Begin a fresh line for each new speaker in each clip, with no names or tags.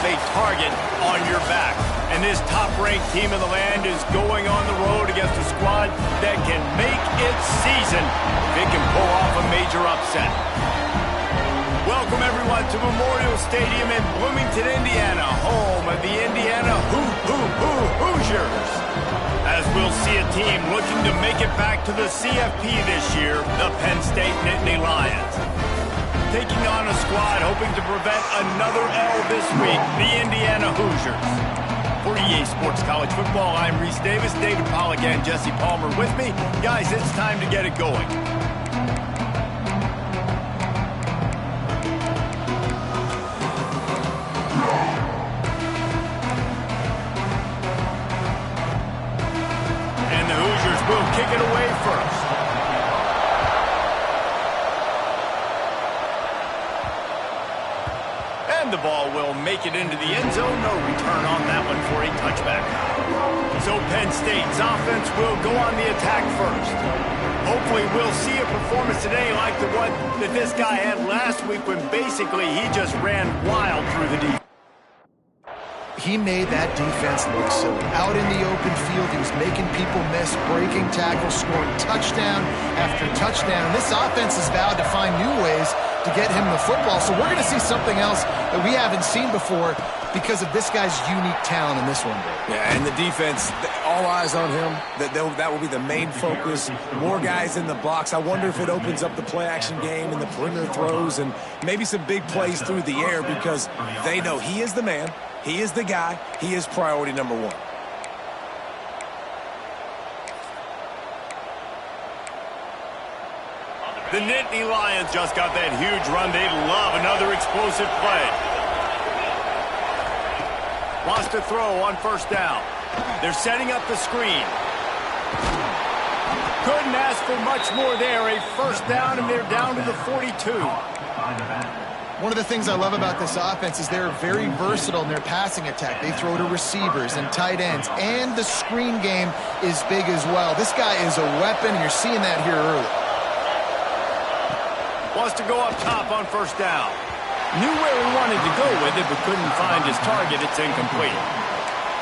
have a target on your back. And this top-ranked team in the land is going on the road against a squad that can make its season if it can pull off a major upset. Welcome, everyone, to Memorial Stadium in Bloomington, Indiana, home of the Indiana Hoosiers. As we'll see a team looking to make it back to the CFP this year, the Penn State Nittany Lions. Taking on a squad hoping to prevent another L this week, the Indiana Hoosiers. For EA Sports College Football, I'm Reese Davis, David Pollack, and Jesse Palmer with me. Guys, it's time to get it going. And the Hoosiers will kick it away first. And the ball will make it into the end zone. No return on that one for a touchback. So Penn State's offense will go on the attack first. Hopefully we'll see a performance today like the one that this guy had last week when basically he just ran wild through the defense.
He made that defense look silly. Out in the open field, he was making people miss, breaking tackles, scoring touchdown after touchdown. This offense has vowed to find new ways to get him the football. So we're going to see something else that we haven't seen before because of this guy's unique talent in this one.
Yeah, and the defense, all eyes on him. That will be the main focus. More guys in the box. I wonder if it opens up the play-action game and the perimeter throws and maybe some big plays through the air because they know he is the man. He is the guy. He is priority number one.
The Nittany Lions just got that huge run. They'd love another explosive play. Wants to throw on first down. They're setting up the screen. Couldn't ask for much more there. A first down, and they're down to the 42.
One of the things I love about this offense is they're very versatile in their passing attack. They throw to receivers and tight ends, and the screen game is big as well. This guy is a weapon, and you're seeing that here early.
Wants to go up top on first down. Knew where he wanted to go with it, but couldn't find his target. It's incomplete.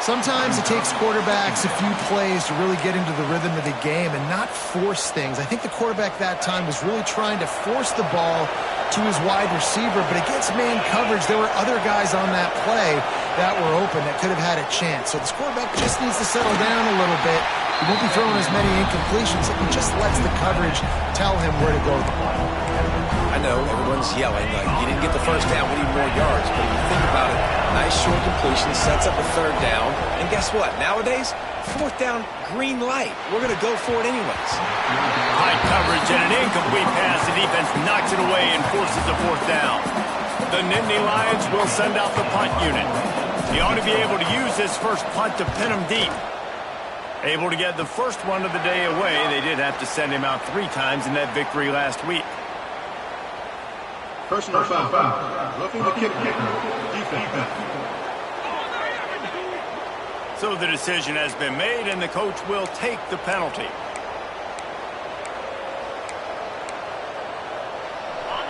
Sometimes it takes quarterbacks a few plays to really get into the rhythm of the game and not force things. I think the quarterback that time was really trying to force the ball to his wide receiver, but against man coverage, there were other guys on that play that were open that could have had a chance. So this quarterback just needs to settle down a little bit. He won't be throwing as many incompletions. He just lets the coverage tell him where to go with the ball.
I know everyone's yelling, like, you didn't get the first down, we need more yards. But if you think about it, nice short completion, sets up a third down. And guess what? Nowadays, fourth down, green light. We're going to go for it anyways.
High coverage and an incomplete pass. The defense knocks it away and forces the fourth down. The Nittany Lions will send out the punt unit. He ought to be able to use this first punt to pin him deep. Able to get the first one of the day away. They did have to send him out 3 times in that victory last week.
Personal foul. Roughing the kicker. Defense.
So the decision has been made, and the coach will take the penalty.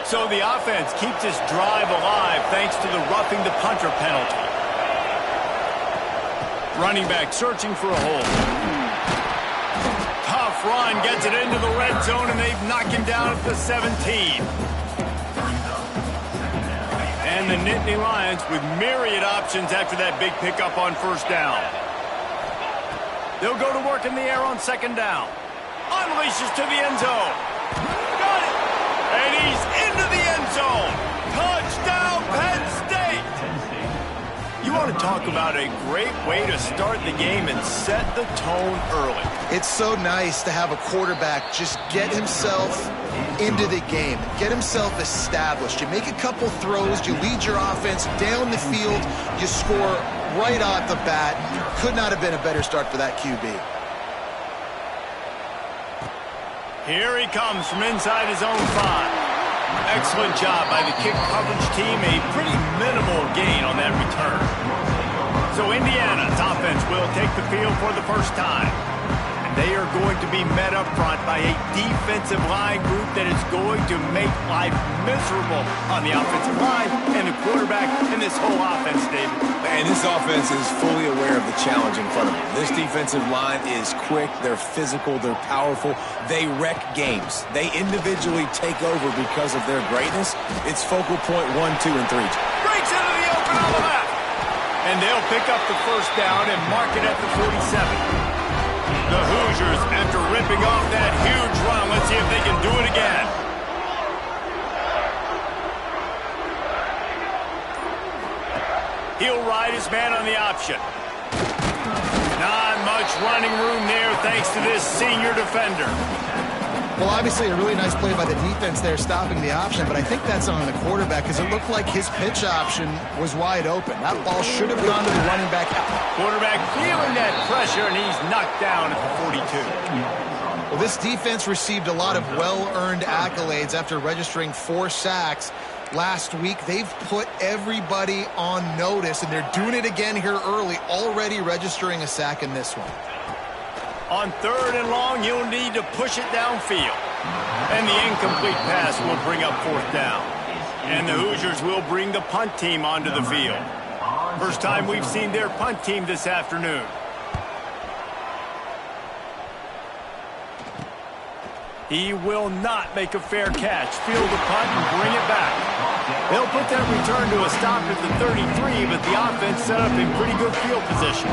So the offense keeps this drive alive thanks to the roughing the punter penalty. Running back searching for a hole. Tough run, gets it into the red zone, and they've knocked him down at the 17. And the Nittany Lions with myriad options after that big pickup on first down. They'll go to work in the air on second down. Unleashes to the end zone. Got it! And he's into the end zone. Touchdown, Penn State! You want to talk about a great way to start the game and set the tone early.
It's so nice to have a quarterback just get himself into the game, get himself established. You make a couple throws, you lead your offense down the field, you score right off the bat. Could not have been a better start for that QB.
Here he comes from inside his own 5. Excellent job by the kick coverage team. A pretty minimal gain on that return. So Indiana's offense will take the field for the first time. And they are going to be met up front by a defensive line group that is going to make life miserable on the offensive line and the quarterback and the this whole offense, David.
And this offense is fully aware of the challenge in front of them. This defensive line is quick, they're physical, they're powerful. They wreck games. They individually take over because of their greatness. It's focal point 1, 2, and 3.
Breaks into the open on the left. And they'll pick up the first down and mark it at the 47. The Hoosiers, after ripping off that huge run, let's see if they can do it again. He'll ride his man on the option. Not much running room there thanks to this senior defender.
Well, obviously a really nice play by the defense there stopping the option, but I think that's on the quarterback because it looked like his pitch option was wide open. That ball should have gone to the running back.
Quarterback feeling that pressure, and he's knocked down at the 42.
Well, this defense received a lot of well-earned accolades after registering 4 sacks last week. They've put everybody on notice, and they're doing it again here early, already registering a sack in this one.
On 3rd and long, you'll need to push it downfield. And the incomplete pass will bring up 4th down. And the Hoosiers will bring the punt team onto the field. First time we've seen their punt team this afternoon. He will not make a fair catch. Field the punt and bring it back. They'll put that return to a stop at the 33, but the offense set up in pretty good field position.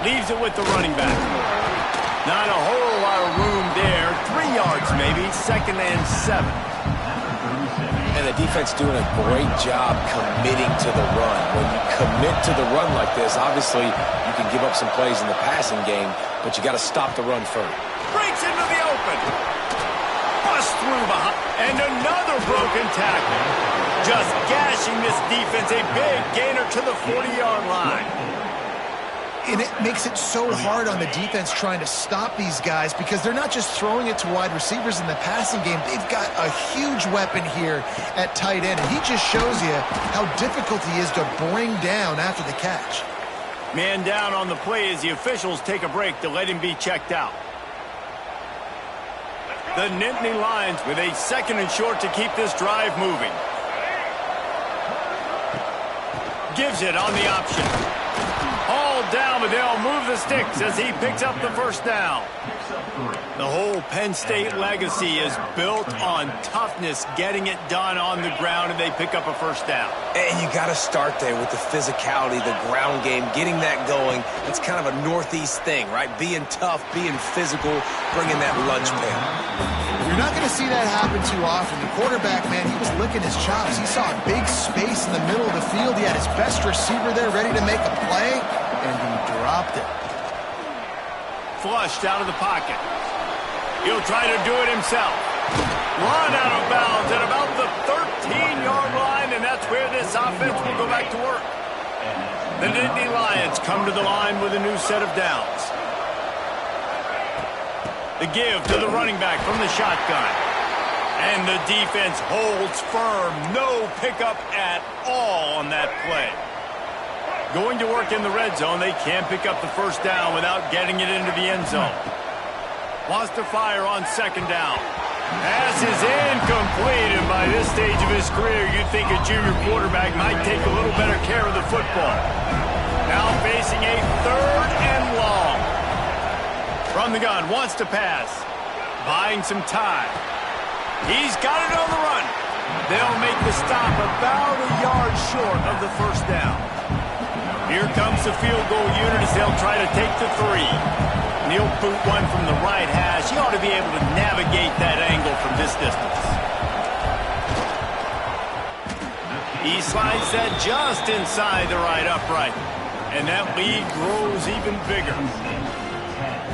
Leaves it with the running back. Not a whole lot of room there. 3 yards maybe. 2nd and 7.
And the defense doing a great job committing to the run. When you commit to the run like this, obviously you can give up some plays in the passing game, but you got to stop the run first.
Breaks into the open. Bust through behind. And another broken tackle. Just gashing this defense. A big gainer to the 40-yard line.
And it makes it so hard on the defense trying to stop these guys because they're not just throwing it to wide receivers in the passing game. They've got a huge weapon here at tight end, and he just shows you how difficult he is to bring down after the catch.
Man down on the play as the officials take a break to let him be checked out. The Nittany Lions with a 2nd and short to keep this drive moving. Gives it on the option. All down, but they'll move the sticks as he picks up the first down. The whole Penn State legacy is built on toughness, getting it done on the ground, and they pick up a first down.
And you got to start there with the physicality, the ground game, getting that going. It's kind of a Northeast thing, right? Being tough, being physical, bringing that lunch pail.
You're not going to see that happen too often. The quarterback, man, he was licking his chops. He saw a big space in the middle of the field. He had his best receiver there ready to make a play, and he dropped it.
Flushed out of the pocket. He'll try to do it himself. Run out of bounds at about the 13-yard line, and that's where this offense will go back to work. The Nittany Lions come to the line with a new set of downs. The give to the running back from the shotgun. And the defense holds firm. No pickup at all on that play. Going to work in the red zone, they can't pick up the first down without getting it into the end zone. Wants to fire on 2nd down. Pass is incomplete, and by this stage of his career, you'd think a junior quarterback might take a little better care of the football. Now facing a 3rd and long. From the gun, wants to pass. Buying some time. He's got it on the run. They'll make the stop about a yard short of the first down. Here comes the field goal unit as they'll try to take the 3. And he'll boot one from the right hash. He ought to be able to navigate that angle from this distance. He slides that just inside the right upright. And that lead grows even bigger.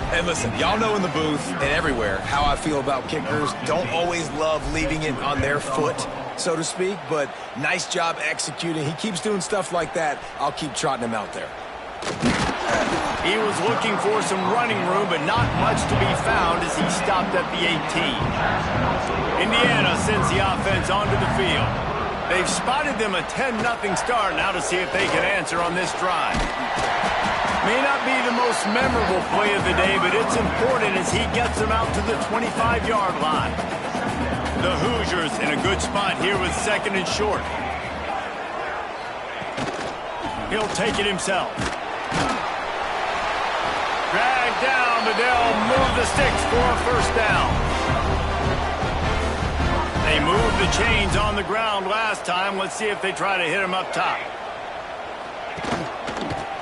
And listen, y'all know in the booth and everywhere how I feel about kickers. Don't always love leaving it on their foot, so to speak, but nice job executing. He keeps doing stuff like that. I'll keep trotting him out there.
He was looking for some running room, but not much to be found as he stopped at the 18. Indiana sends the offense onto the field. They've spotted them a 10-0 start. Now to see if they can answer on this drive. May not be the most memorable play of the day, but it's important as he gets them out to the 25-yard line. The Hoosiers in a good spot here with second and short. He'll take it himself. Dragged down, but they'll move the sticks for a first down. They moved the chains on the ground last time. Let's see if they try to hit him up top.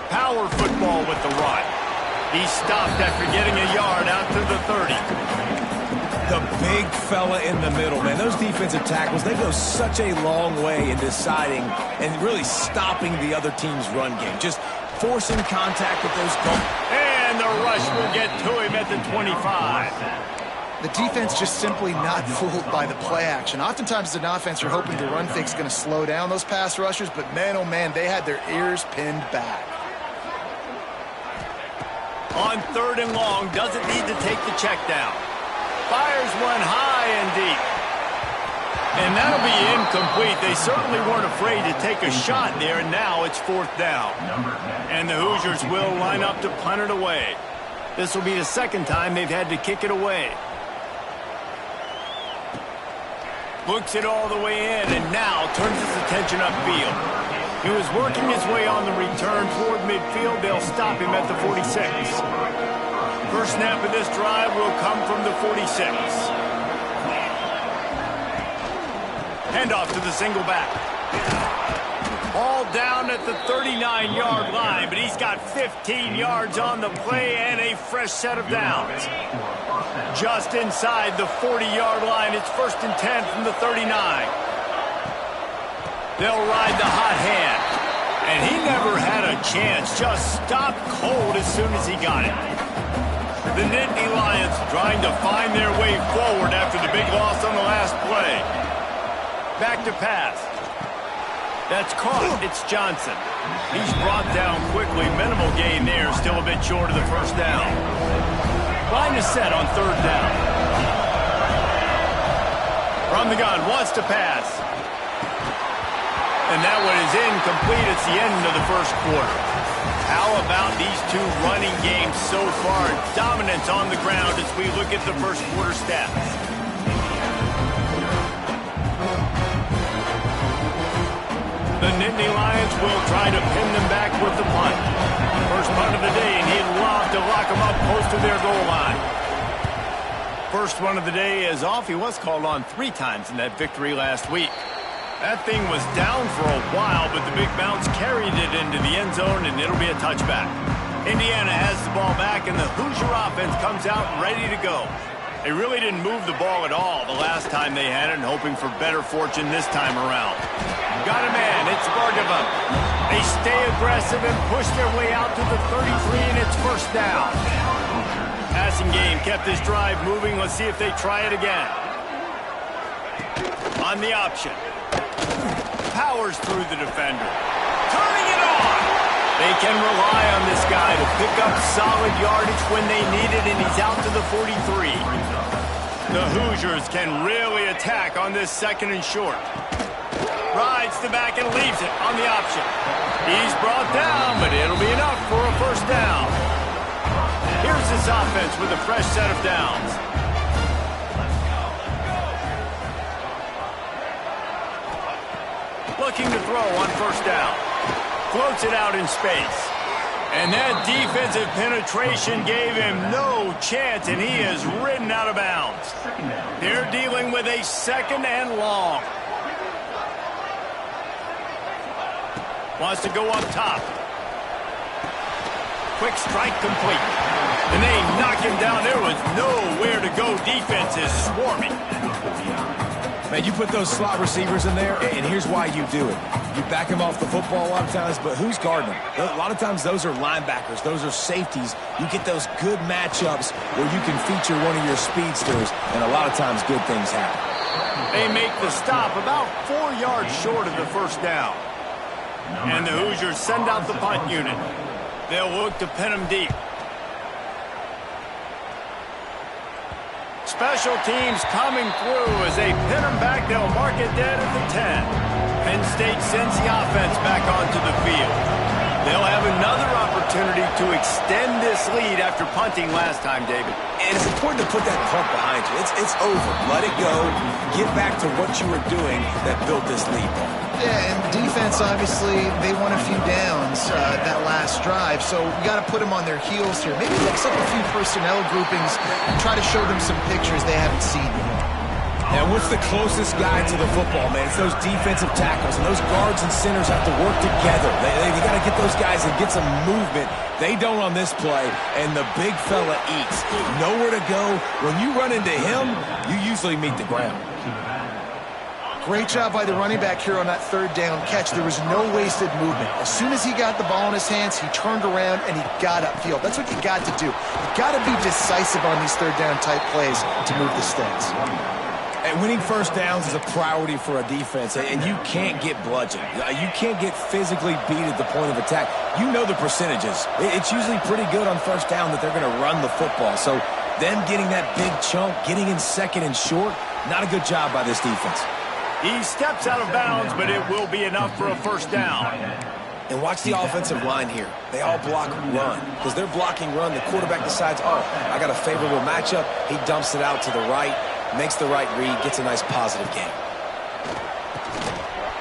Power football with the run. He stopped after getting a yard out to the 30.
The big fella in the middle, man. Those defensive tackles, they go such a long way in deciding and really stopping the other team's run game. Just forcing contact with those goals.
And the rush will get to him at the 25.
The defense just simply not fooled by the play action. Oftentimes, as an offense, you're hoping the run fake's going to slow down those pass rushers, but man, oh man, they had their ears pinned back.
On third and long, doesn't need to take the check down. Fires one high and deep. And that'll be incomplete. They certainly weren't afraid to take a shot there, and now it's fourth down. And the Hoosiers will line up to punt it away. This will be the second time they've had to kick it away. Looks it all the way in, and now turns his attention upfield. He was working his way on the return toward midfield. They'll stop him at the 46. First snap of this drive will come from the 46. Handoff to the single back. Ball down at the 39-yard line, but he's got 15 yards on the play and a fresh set of downs. Just inside the 40-yard line, it's first and 10 from the 39. They'll ride the hot hand. And he never had a chance, just stopped cold as soon as he got it. The Nittany Lions trying to find their way forward after the big loss on the last play. Back to pass. That's caught. It's Johnson. He's brought down quickly. Minimal gain there. Still a bit short of the first down. Line is set on third down. From the gun. Wants to pass. And that one is incomplete. It's the end of the first quarter. How about these two running games so far? Dominance on the ground as we look at the first quarter stats. The Nittany Lions will try to pin them back with the punt. First punt of the day, and he'd love to lock them up close to their goal line. First one of the day is off. He was called on 3 times in that victory last week. That thing was down for a while, but the big bounce carried it into the end zone, and it'll be a touchback. Indiana has the ball back, and the Hoosier offense comes out ready to go. They really didn't move the ball at all the last time they had it, and hoping for better fortune this time around. Got a man. It's Bargava. They stay aggressive and push their way out to the 33, and it's first down. Passing game kept this drive moving. Let's see if they try it again. On the option. Powers through the defender. Turning it on. They can rely on this guy to pick up solid yardage when they need it, and he's out to the 43. The Hoosiers can really attack on this second and short. Rides the back and leaves it on the option. He's brought down, but it'll be enough for a first down. Here's this offense with a fresh set of downs. Looking to throw on first down. Floats it out in space. And that defensive penetration gave him no chance, and he is ridden out of bounds. They're dealing with a second and long. Wants to go up top. Quick strike complete. And they knock him down. There was nowhere to go. Defense is swarming.
Man, you put those slot receivers in there, and here's why you do it. You back them off the football a lot of times, but who's guarding them? A lot of times those are linebackers. Those are safeties. You get those good matchups where you can feature one of your speedsters, and a lot of times good things happen.
They make the stop about 4 yards short of the first down. And the Hoosiers send out the punt unit. They'll look to pin them deep. Special teams coming through as they pin them back. They'll mark it dead at the 10. Penn State sends the offense back onto the field. They'll have another opportunity to extend this lead after punting last time, David.
And it's important to put that punt behind you. It's over. Let it go. Get back to what you were doing that built this lead.
Yeah, and defense, obviously, they won a few downs that last drive, so we got to put them on their heels here. Maybe mix up a few personnel groupings and try to show them some pictures they haven't seen yet.
And what's the closest guy to the football, man? It's those defensive tackles, and those guards and centers have to work together. They got to get those guys and get some movement. They don't on this play, and the big fella eats. Nowhere to go. When you run into him, you usually meet the ground.
Great job by the running back here on that third down catch. There was no wasted movement. As soon as he got the ball in his hands, he turned around and he got upfield. That's what you got to do. You got to be decisive on these third down type plays to move the sticks.
And winning first downs is a priority for a defense, and you can't get bludgeoned. You can't get physically beat at the point of attack. You know the percentages. It's usually pretty good on first down that they're going to run the football. So them getting that big chunk, getting in second and short, not a good job by this defense.
He steps out of bounds, but it will be enough for a first down.
And watch the offensive line here. They all block run. Because they're blocking run, the quarterback decides, oh, I got a favorable matchup. He dumps it out to the right, makes the right read, gets a nice positive gain.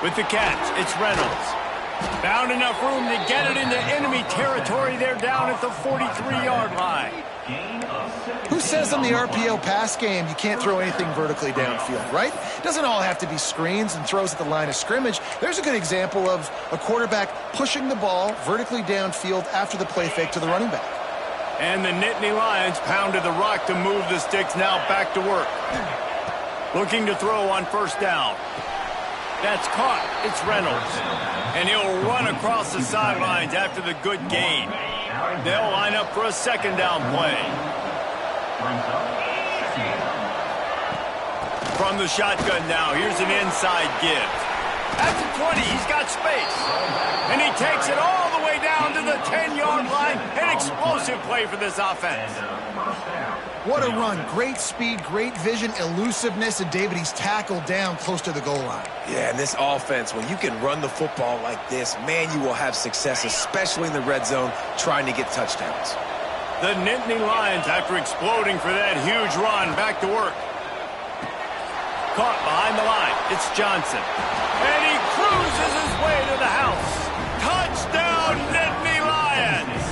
With the catch, it's Reynolds. Found enough room to get it into enemy territory. They're down at the 43-yard line.
Who says in the RPO pass game you can't throw anything vertically downfield, right? It doesn't all have to be screens and throws at the line of scrimmage. There's a good example of a quarterback pushing the ball vertically downfield after the play fake to the running back.
And the Nittany Lions pounded the rock to move the sticks, now back to work. Looking to throw on first down. That's caught. It's Reynolds. And he'll run across the sidelines after the good gain. They'll line up for a second down play. From the shotgun now, here's an inside give. At the 20, he's got space. And he takes it all the way down to the 10-yard line. An explosive play for this offense.
What a run. Great speed, great vision, elusiveness, and David, he's tackled down close to the goal line.
Yeah, and this offense, when you can run the football like this, man, you will have success, especially in the red zone, trying to get touchdowns.
The Nittany Lions, after exploding for that huge run, back to work. Caught behind the line. It's Johnson. And he cruises his way to the house. Touchdown, Nittany Lions!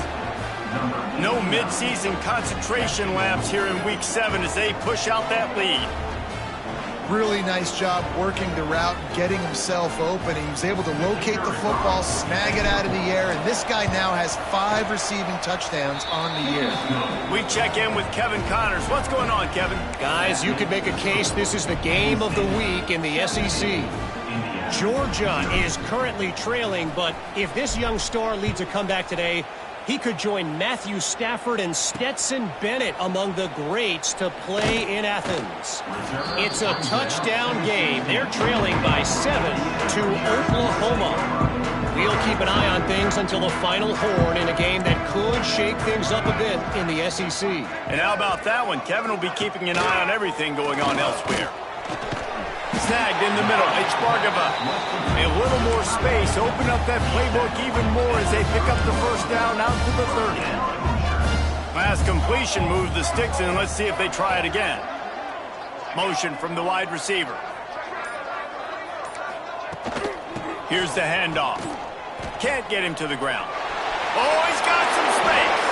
No midseason concentration laps here in Week 7 as they push out that lead.
Really nice job working the route, getting himself open. He was able to locate the football, snag it out of the air, and this guy now has 5 receiving touchdowns on the year.
We check in with Kevin Connors. What's going on, Kevin?
Guys, you could make a case this is the game of the week in the SEC. Georgia is currently trailing, but if this young star leads a comeback today, he could join Matthew Stafford and Stetson Bennett among the greats to play in Athens. It's a touchdown game. They're trailing by 7 to Oklahoma. We'll keep an eye on things until the final horn in a game that could shake things up a bit in the SEC.
And how about that one? Kevin will be keeping an eye on everything going on elsewhere. Snagged in the middle. It's Bargava. A little more space. Open up that playbook even more as they pick up the first down out to the 30. Pass completion moves the sticks in. Let's see if they try it again. Motion from the wide receiver. Here's the handoff. Can't get him to the ground. Oh, he's got some space.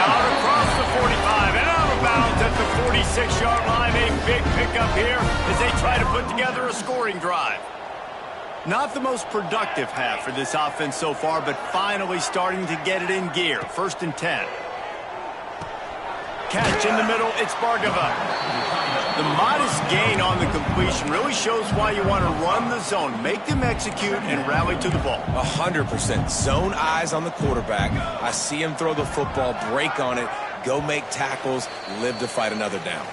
Out across the 45 and out of bounds at the 46-yard line. A big pickup here as they try to put together a scoring drive. Not the most productive half for this offense so far, but finally starting to get it in gear. 1st and 10. Catch in the middle. It's Bargava. The modest gain on the completion really shows why you want to run the zone. Make them execute and rally to the ball.
100%. Zone eyes on the quarterback. I see him throw the football, break on it, go make tackles, live to fight another down.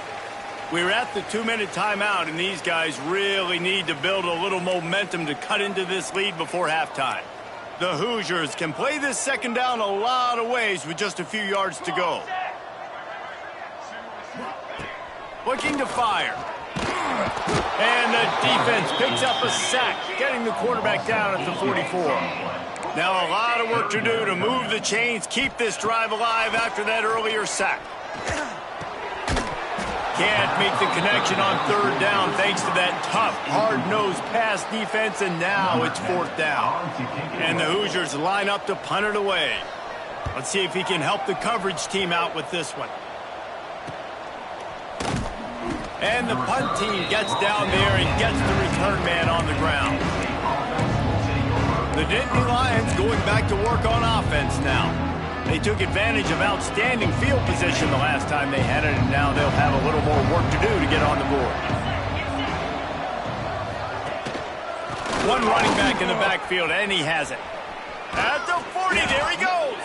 We're at the 2-minute timeout, and these guys really need to build a little momentum to cut into this lead before halftime. The Hoosiers can play this second down a lot of ways with just a few yards to go. Looking to fire. And the defense picks up a sack, getting the quarterback down at the 44. Now a lot of work to do to move the chains, keep this drive alive after that earlier sack. Can't make the connection on third down thanks to that tough, hard-nosed pass defense, and now it's fourth down. And the Hoosiers line up to punt it away. Let's see if he can help the coverage team out with this one. And the punt team gets down there and gets the return man on the ground. The Nittany Lions going back to work on offense now. They took advantage of outstanding field position the last time they had it, and now they'll have a little more work to do to get on the board. One running back in the backfield, and he has it. At the 40, there he goes.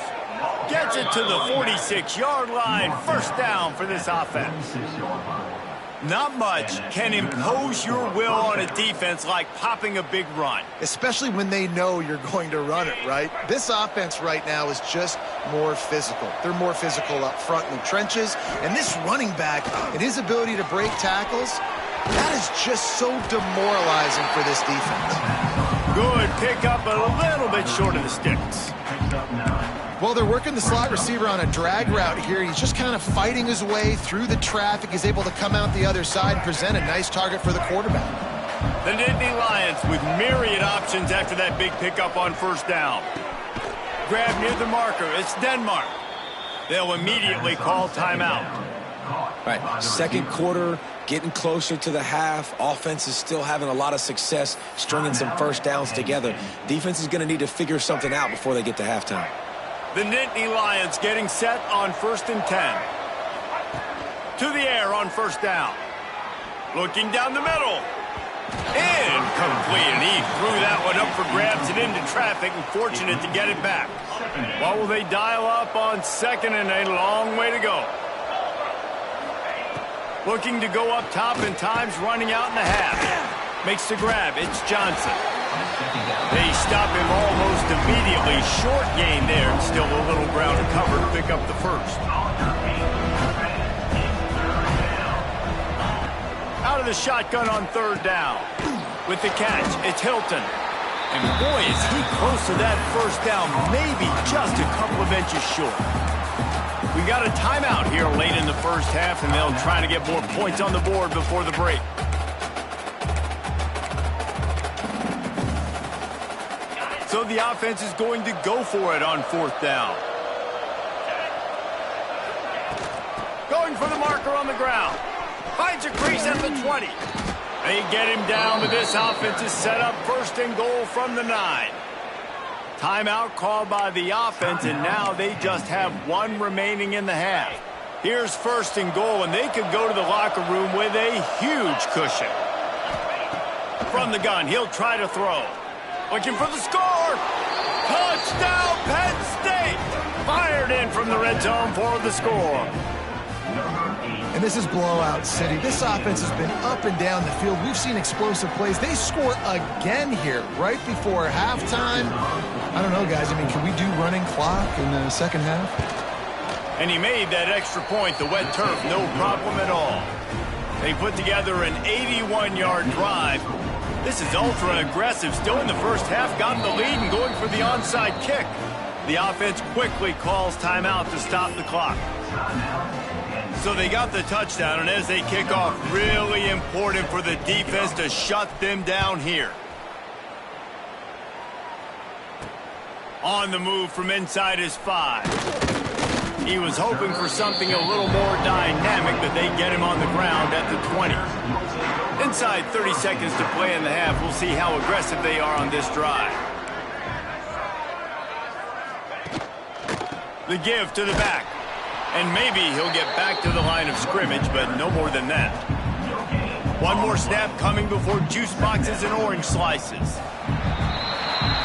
Gets it to the 46-yard line. First down for this offense. Not much can impose your will on a defense like popping a big run.
Especially when they know you're going to run it, right? This offense right now is just more physical. They're more physical up front in the trenches. And this running back and his ability to break tackles, that is just so demoralizing for this defense.
Good pickup, but a little bit short of the sticks.
Well, they're working the slot receiver on a drag route here. He's just kind of fighting his way through the traffic. He's able to come out the other side and present a nice target for the quarterback.
The Nittany Lions with myriad options after that big pickup on first down. Grab near the marker. It's Denmark. They'll immediately call timeout.
Right, second quarter, getting closer to the half. Offense is still having a lot of success stringing some first downs together. Defense is going to need to figure something out before they get to halftime.
The Nittany Lions getting set on 1st and 10. To the air on first down. Looking down the middle. Incomplete. And he threw that one up for grabs and into traffic, and fortunate to get it back. What will they dial up on second, and a long way to go. Looking to go up top, and time's running out in the half. Makes the grab. It's Johnson. They stop him almost immediately. Short gain there, and still a little ground to cover to pick up the first. Out of the shotgun on third down. With the catch, it's Hilton. And boy, is he close to that first down, maybe just a couple of inches short. We got a timeout here late in the first half, and they'll try to get more points on the board before the break. So the offense is going to go for it on fourth down. Going for the marker on the ground. Finds a crease at the 20. They get him down, but this offense is set up 1st and goal from the 9. Timeout called by the offense, and now they just have one remaining in the half. Here's 1st and goal, and they could go to the locker room with a huge cushion. From the gun, he'll try to throw. Looking for the score. Touchdown, Penn State. Fired in from the red zone for the score.
And this is blowout city. This offense has been up and down the field. We've seen explosive plays. They score again here right before halftime. I don't know, guys. I mean, can we do running clock in the second half?
And he made that extra point, the wet turf, no problem at all. They put together an 81-yard drive. This is ultra-aggressive. Still in the first half, got the lead and going for the onside kick. The offense quickly calls timeout to stop the clock. So they got the touchdown, and as they kick off, really important for the defense to shut them down here. On the move from inside his 5. He was hoping for something a little more dynamic, but they get him on the ground at the 20. Inside 30 seconds to play in the half. We'll see how aggressive they are on this drive. The give to the back. And maybe he'll get back to the line of scrimmage, but no more than that. One more snap coming before juice boxes and orange slices.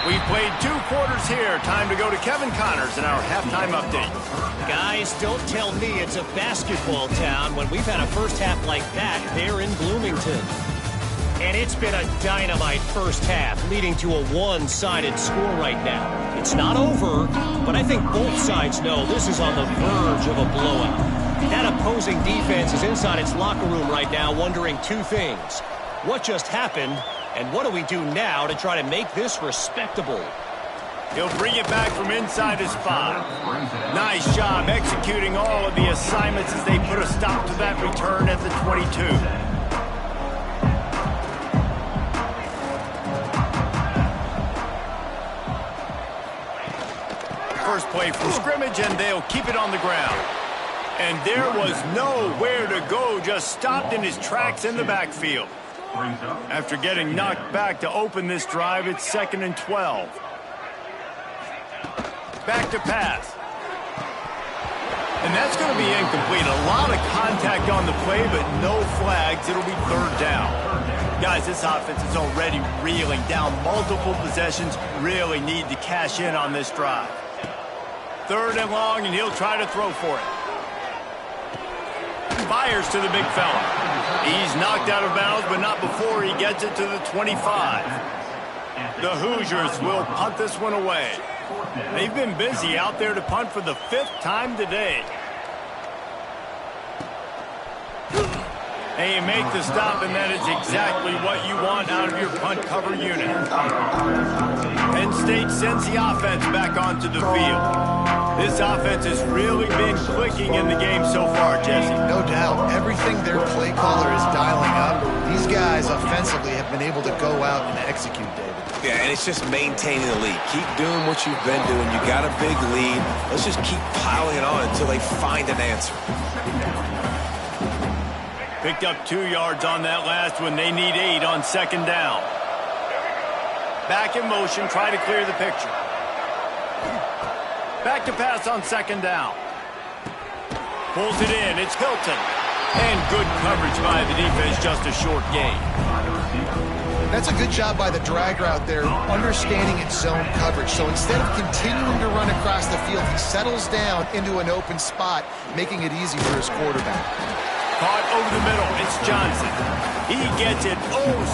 We've played 2 quarters here. Time to go to Kevin Connors in our halftime update.
Guys, don't tell me it's a basketball town when we've had a first half like that there in Bloomington. And it's been a dynamite first half, leading to a one-sided score right now. It's not over, but I think both sides know this is on the verge of a blowout. That opposing defense is inside its locker room right now wondering 2 things. What just happened, and what do we do now to try to make this respectable?
He'll bring it back from inside his 5. Nice job executing all of the assignments as they put a stop to that return at the 22. First play from scrimmage, and they'll keep it on the ground. And there was nowhere to go, just stopped in his tracks in the backfield. After getting knocked back to open this drive, it's 2nd and 12. Back to pass. And that's going to be incomplete. A lot of contact on the play, but no flags. It'll be 3rd down. Guys, this offense is already reeling down multiple possessions. Really need to cash in on this drive. 3rd and long, and he'll try to throw for it. Fires to the big fella. He's knocked out of bounds, but not before he gets it to the 25. The Hoosiers will punt this one away. They've been busy out there to punt for the 5th time today. And you make the stop, and that is exactly what you want out of your punt cover unit. Penn State sends the offense back onto the field. This offense has really been clicking in the game so far, Jesse.
No doubt. Everything their play caller is dialing up, these guys offensively have been able to go out and execute, David.
Yeah, and it's just maintaining the lead. Keep doing what you've been doing. You got a big lead. Let's just keep piling it on until they find an answer.
Picked up 2 yards on that last one. They need 8 on 2nd down. Back in motion, try to clear the picture. Back to pass on 2nd down. Pulls it in. It's Hilton. And good coverage by the defense, just a short gain.
That's a good job by the drag route there, understanding its zone coverage. So instead of continuing to run across the field, he settles down into an open spot, making it easy for his quarterback.
Caught over the middle. It's Johnson. He gets it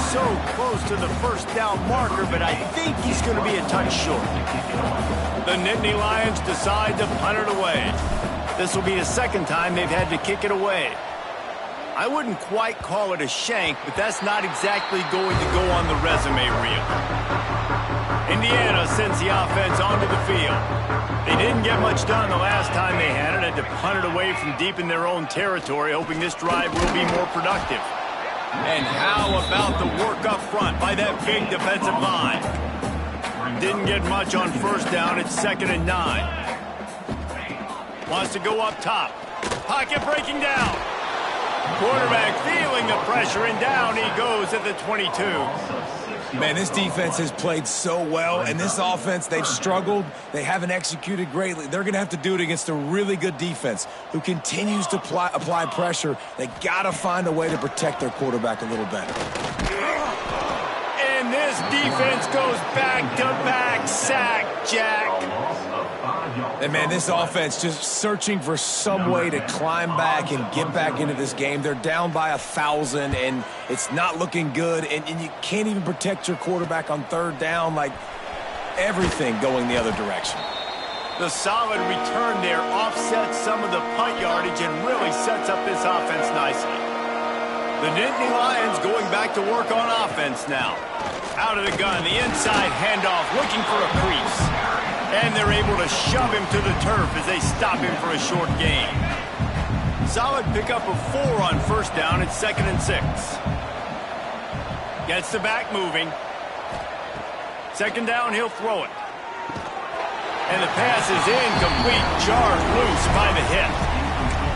so close to the 1st down marker, but I think he's going to be a touch short. The Nittany Lions decide to punt it away. This will be the 2nd time they've had to kick it away. I wouldn't quite call it a shank, but that's not exactly going to go on the resume reel. Indiana sends the offense onto the field. They didn't get much done the last time they had it. Had to punt it away from deep in their own territory, hoping this drive will be more productive. And how about the work up front by that big defensive line? Didn't get much on 1st down. It's 2nd and 9. Wants to go up top. Pocket breaking down. Quarterback feeling the pressure, and down he goes at the 22.
Man, this defense has played so well, and this offense, they've struggled. They haven't executed greatly. They're going to have to do it against a really good defense who continues to apply pressure. They got to find a way to protect their quarterback a little better.
And this defense goes back-to-back sack, Jack.
And, man, this offense just searching for some way to climb back and get back into this game. They're down by 1,000, and it's not looking good. And you can't even protect your quarterback on 3rd down, like everything going the other direction.
The solid return there offsets some of the punt yardage and really sets up this offense nicely. The Nittany Lions going back to work on offense now. Out of the gun, the inside handoff, looking for a crease. And they're able to shove him to the turf as they stop him for a short gain. Solid pickup of 4 on 1st down. It's 2nd and 6. Gets the back moving. 2nd down, he'll throw it. And the pass is incomplete. Jarred loose by the hip.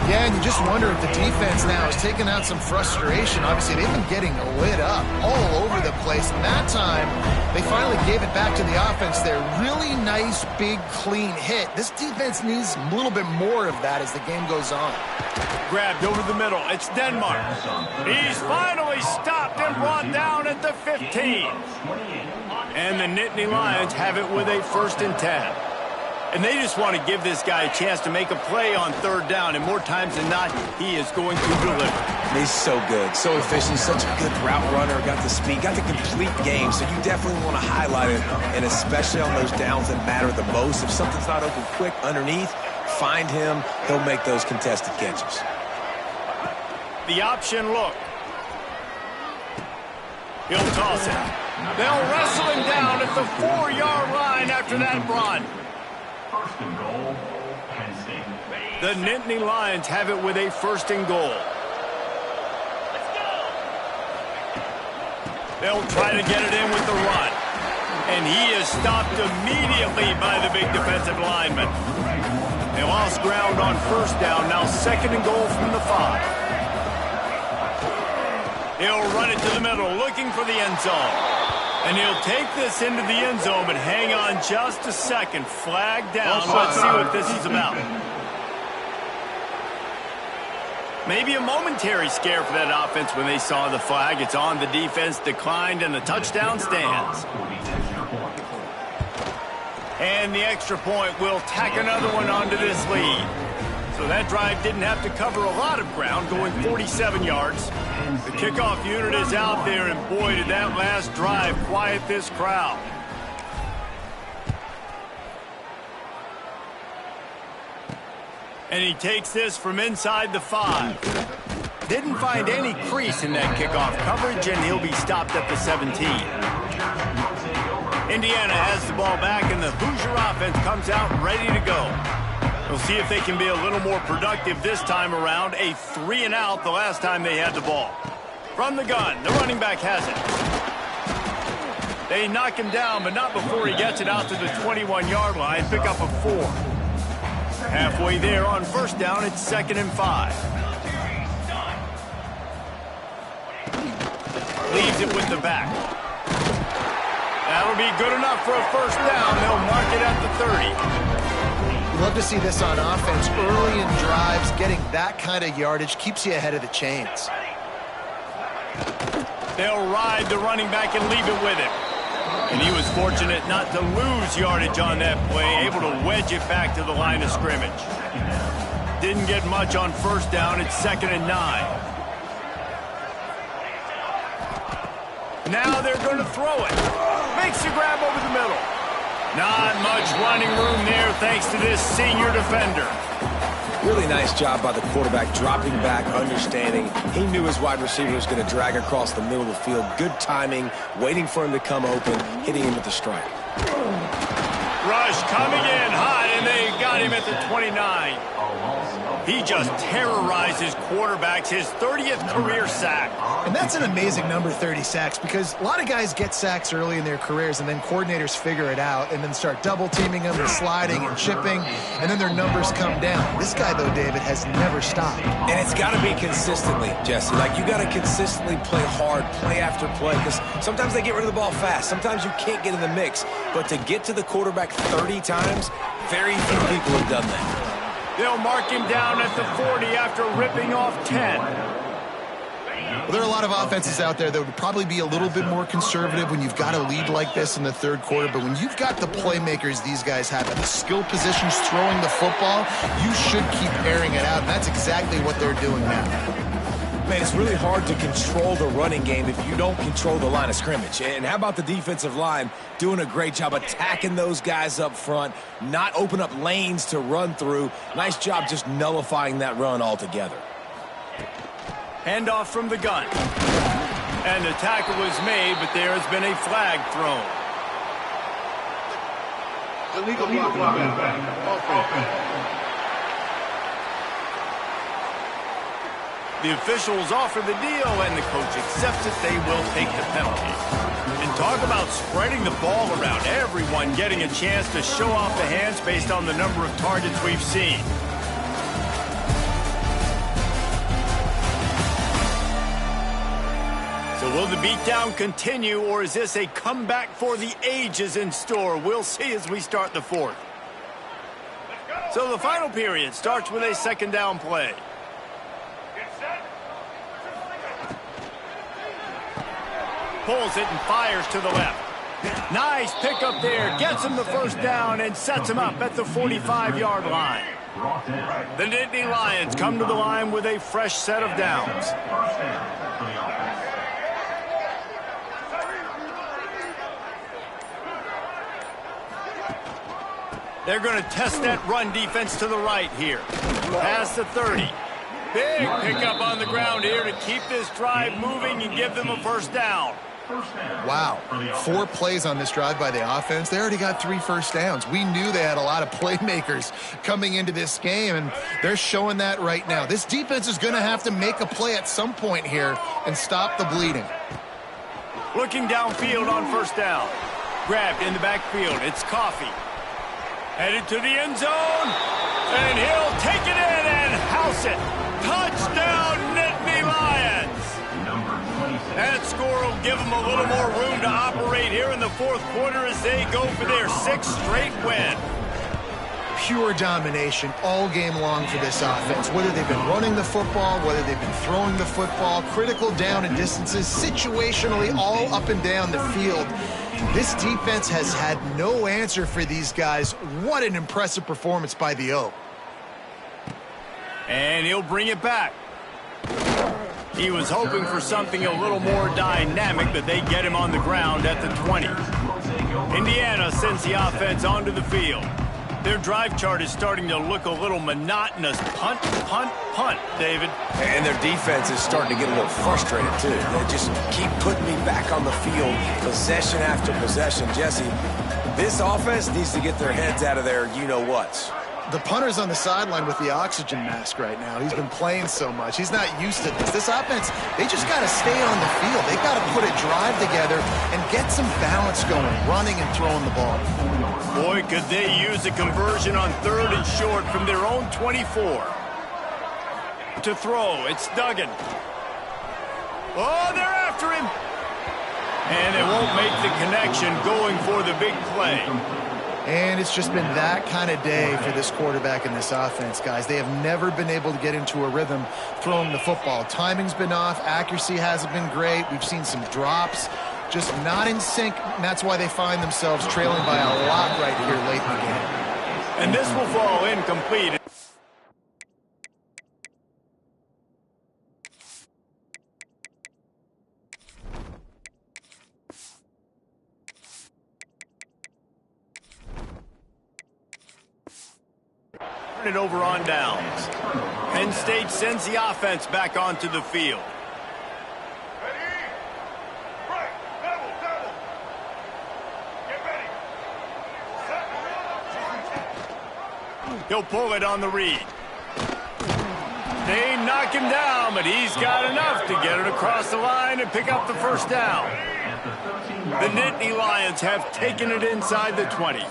Yeah, and you just wonder if the defense now is taking out some frustration. Obviously, they've been getting lit up all over the place. And that time, they finally gave it back to the offense there. Really nice, big, clean hit. This defense needs a little bit more of that as the game goes on.
Grabbed over the middle. It's Denmark. He's finally stopped and brought down at the 15. And the Nittany Lions have it with a 1st and 10. And they just want to give this guy a chance to make a play on 3rd down. And more times than not, he is going to deliver.
He's so good, so efficient, such a good route runner, got the speed, got the complete game. So you definitely want to highlight it, and especially on those downs that matter the most. If something's not open quick underneath, find him. He'll make those contested catches.
The option look. He'll toss it. They'll wrestle him down at the 4-yard line after that run.
First and goal, Penn State.
The Nittany Lions have it with a 1st and goal. They'll try to get it in with the run. And he is stopped immediately by the big defensive lineman. They lost ground on 1st down, now 2nd and goal from the 5. He'll run it to the middle, looking for the end zone. And he'll take this into the end zone, but hang on just a second. Flag down. Let's see what this is about. Maybe a momentary scare for that offense when they saw the flag. It's on, the defense declined, and the touchdown stands. And the extra point will tack another one onto this lead. So that drive didn't have to cover a lot of ground, going 47 yards. The kickoff unit is out there, and boy, did that last drive quiet this crowd. And he takes this from inside the 5. Didn't find any crease in that kickoff coverage, and he'll be stopped at the 17. Indiana has the ball back, and the Hoosier offense comes out ready to go. We'll see if they can be a little more productive this time around. A 3-and-out the last time they had the ball. From the gun, the running back has it. They knock him down, but not before he gets it out to the 21-yard line. Pick up a 4. Halfway there on 1st down, it's 2nd and 5. Leaves it with the back. That'll be good enough for a 1st down. They'll mark it at the 30.
Love to see this on offense. Early in drives, getting that kind of yardage keeps you ahead of the chains.
They'll ride the running back and leave it with him. And he was fortunate not to lose yardage on that play, able to wedge it back to the line of scrimmage. Didn't get much on 1st down. It's 2nd and 9. Now they're going to throw it. Makes the grab over the middle. Not much running room there thanks to this senior defender.
Really nice job by the quarterback, dropping back, understanding. He knew his wide receiver was going to drag across the middle of the field. Good timing, waiting for him to come open, hitting him with the strike.
Rush coming in hot, and they got him at the 29. He just terrorizes quarterbacks, his 30th career sack.
And that's an amazing number, 30 sacks, because a lot of guys get sacks early in their careers, and then coordinators figure it out and then start double-teaming them and sliding and chipping, and then their numbers come down. This guy, though, David, has never stopped.
And it's got to be consistently, Jesse. Like, you got to consistently play hard, play after play, because sometimes they get rid of the ball fast. Sometimes you can't get in the mix. But to get to the quarterback 30 times, very few people have done that.
They'll mark him down at the 40 after ripping off 10.
Well, there are a lot of offenses out there that would probably be a little bit more conservative when you've got a lead like this in the 3rd quarter, but when you've got the playmakers these guys have at the skill positions throwing the football, you should keep airing it out, and that's exactly what they're doing now.
Man, it's really hard to control the running game if you don't control the line of scrimmage. And how about the defensive line doing a great job attacking those guys up front, not open up lanes to run through. Nice job just nullifying that run altogether.
Handoff from the gun. And the tackle was made, but there has been a flag thrown.
Illegal blocking back.
The officials offer the deal, and the coach accepts it. They will take the penalty. And talk about spreading the ball around. Everyone getting a chance to show off the hands based on the number of targets we've seen. So will the beatdown continue, or is this a comeback for the ages in store? We'll see as we start the 4th. So the final period starts with a 2nd down play. Pulls it and fires to the left. Nice pickup there. Gets him the 1st down and sets him up at the 45-yard line. The Nittany Lions come to the line with a fresh set of downs. They're going to test that run defense to the right here. Past the 30. Big pickup on the ground here to keep this drive moving and give them a 1st down.
First down.
Wow, 4 plays on this drive by the offense. They already got 3 first downs. We knew they had a lot of playmakers coming into this game, and they're showing that right now. This defense is going to have to make a play at some point here and stop the bleeding.
Looking downfield on first down. Grabbed in the backfield. It's Coffee. Headed to the end zone. And he'll take it in and house it. Touchdown, Nittany Lions.
Number 26.
That score will give them a little more room to operate here in the fourth quarter as they go for their 6th straight win.
Pure domination all game long for this offense. Whether they've been running the football, whether they've been throwing the football, critical down and distances, situationally all up and down the field. This defense has had no answer for these guys. What an impressive performance by the O.
And he'll bring it back. He was hoping for something a little more dynamic, but they get him on the ground at the 20. Indiana sends the offense onto the field. Their drive chart is starting to look a little monotonous. Punt, punt, punt, David.
And their defense is starting to get a little frustrated, too. They just keep putting me back on the field, possession after possession. Jesse, this offense needs to get their heads out of their you-know-whats.
The punter's on the sideline with the oxygen mask right now. He's been playing so much. He's not used to this. This offense, they just got to stay on the field. They've got to put a drive together and get some balance going, running and throwing the ball.
Boy, could they use a conversion on 3rd and short from their own 24. To throw, it's Duggan. Oh, they're after him. And they won't make the connection going for the big play.
And it's just been that kind of day for this quarterback and this offense, guys. They have never been able to get into a rhythm throwing the football. Timing's been off. Accuracy hasn't been great. We've seen some drops. Just not in sync, and that's why they find themselves trailing by a lot right here late in the game.
And this will fall incomplete. Turn it over on downs. Penn State sends the offense back onto the field. He'll pull it on the read. They knock him down, but he's got enough to get it across the line and pick up the first down. The Nittany Lions have taken it inside the 20.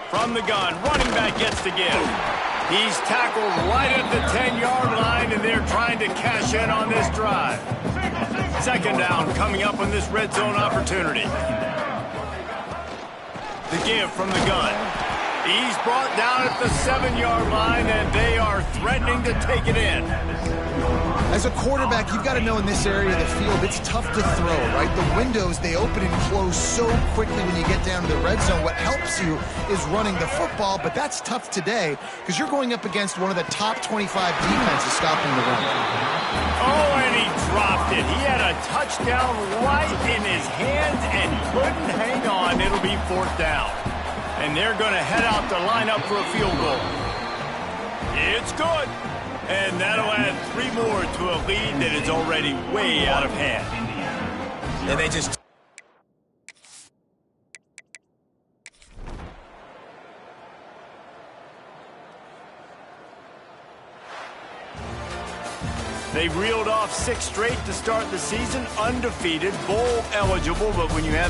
From the gun, running back gets to give. He's tackled right at the 10-yard line, and they're trying to cash in on this drive. 2nd down coming up on this red zone opportunity. The give from the gun. He's brought down at the 7-yard line, and they are threatening to take it in.
As a quarterback, you've got to know in this area of the field, it's tough to throw, right? The windows, they open and close so quickly when you get down to the red zone. What helps you is running the football, but that's tough today because you're going up against one of the top 25 defenses stopping the run.
Oh, and he dropped it. He had a touchdown right in his hands and couldn't hang on. It'll be 4th down. And they're going to head out to line up for a field goal. It's good. And that'll add 3 more to a lead that is already way out of hand.
And they just...
They reeled off 6 straight to start the season, undefeated, bowl eligible, but when you have